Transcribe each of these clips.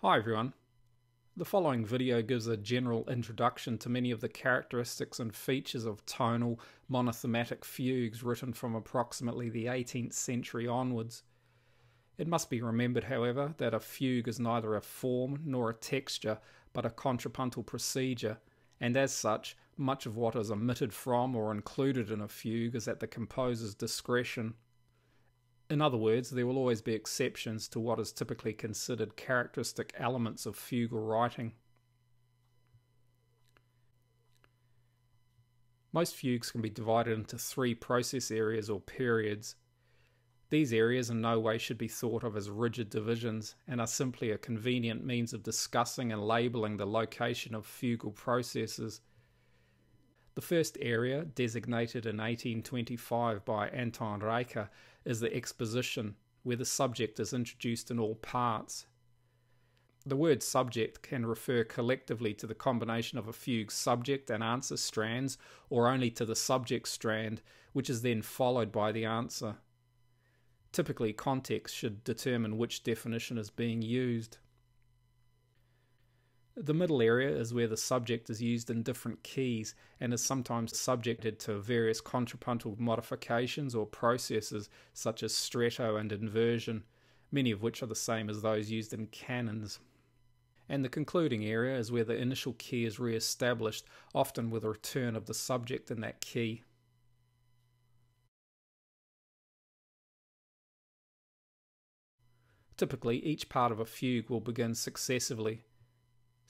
Hi everyone. The following video gives a general introduction to many of the characteristics and features of tonal monothematic fugues written from approximately the 18th century onwards. It must be remembered, however, that a fugue is neither a form nor a texture, but a contrapuntal procedure, and as such, much of what is omitted from or included in a fugue is at the composer's discretion. In other words, there will always be exceptions to what is typically considered characteristic elements of fugal writing. Most fugues can be divided into three process areas or periods. These areas in no way should be thought of as rigid divisions and are simply a convenient means of discussing and labelling the location of fugal processes. The first area, designated in 1825 by Anton Reicher, is the exposition, where the subject is introduced in all parts. The word subject can refer collectively to the combination of a fugue's subject and answer strands, or only to the subject strand, which is then followed by the answer. Typically, context should determine which definition is being used. The middle area is where the subject is used in different keys and is sometimes subjected to various contrapuntal modifications or processes such as stretto and inversion, many of which are the same as those used in canons. And the concluding area is where the initial key is re-established, often with a return of the subject in that key. Typically, each part of a fugue will begin successively.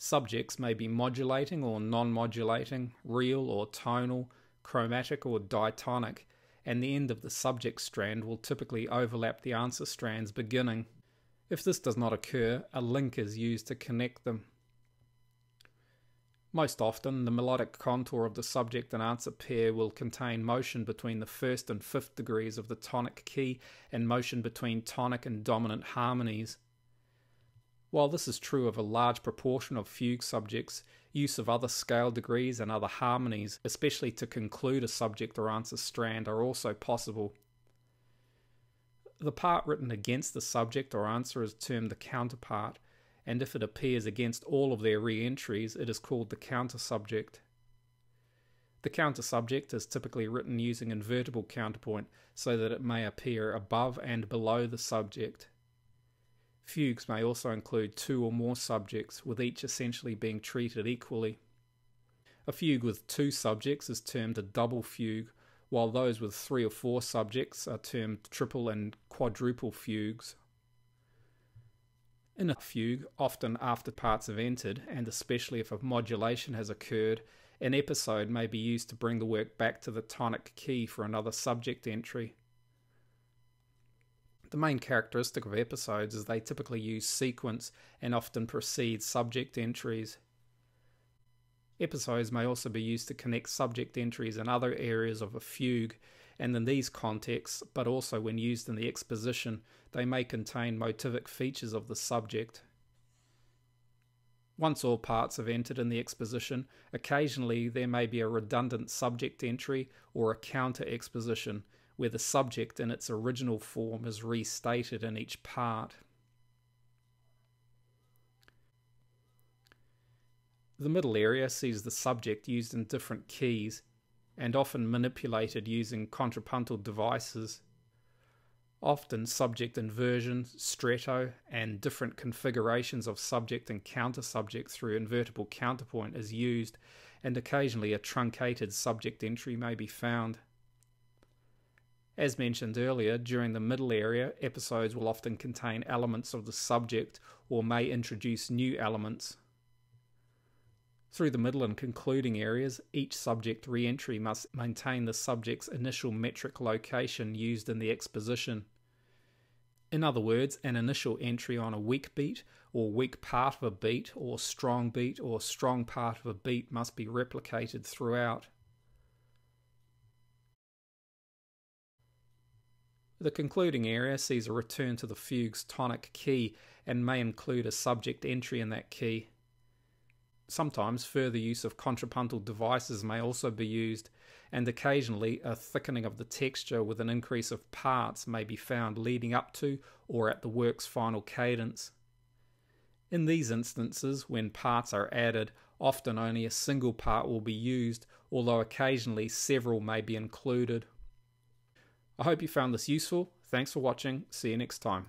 Subjects may be modulating or non-modulating, real or tonal, chromatic or diatonic, and the end of the subject strand will typically overlap the answer strand's beginning. If this does not occur, a link is used to connect them. Most often, the melodic contour of the subject and answer pair will contain motion between the first and fifth degrees of the tonic key and motion between tonic and dominant harmonies. While this is true of a large proportion of fugue subjects, use of other scale degrees and other harmonies, especially to conclude a subject or answer strand, are also possible. The part written against the subject or answer is termed the counterpart, and if it appears against all of their re-entries, it is called the countersubject. The countersubject is typically written using invertible counterpoint so that it may appear above and below the subject. Fugues may also include two or more subjects, with each essentially being treated equally. A fugue with two subjects is termed a double fugue, while those with three or four subjects are termed triple and quadruple fugues. In a fugue, often after parts have entered, and especially if a modulation has occurred, an episode may be used to bring the work back to the tonic key for another subject entry. The main characteristic of episodes is they typically use sequence and often precede subject entries. Episodes may also be used to connect subject entries in other areas of a fugue, and in these contexts, but also when used in the exposition, they may contain motivic features of the subject. Once all parts have entered in the exposition, occasionally there may be a redundant subject entry or a counter-exposition, where the subject in its original form is restated in each part. The middle area sees the subject used in different keys, and often manipulated using contrapuntal devices. Often subject inversion, stretto, and different configurations of subject and countersubject through invertible counterpoint is used, and occasionally a truncated subject entry may be found. As mentioned earlier, during the middle area, episodes will often contain elements of the subject or may introduce new elements. Through the middle and concluding areas, each subject re-entry must maintain the subject's initial metric location used in the exposition. In other words, an initial entry on a weak beat or weak part of a beat or strong part of a beat must be replicated throughout. The concluding area sees a return to the fugue's tonic key and may include a subject entry in that key. Sometimes further use of contrapuntal devices may also be used, and occasionally a thickening of the texture with an increase of parts may be found leading up to or at the work's final cadence. In these instances, when parts are added, often only a single part will be used, although occasionally several may be included. I hope you found this useful. Thanks for watching. See you next time.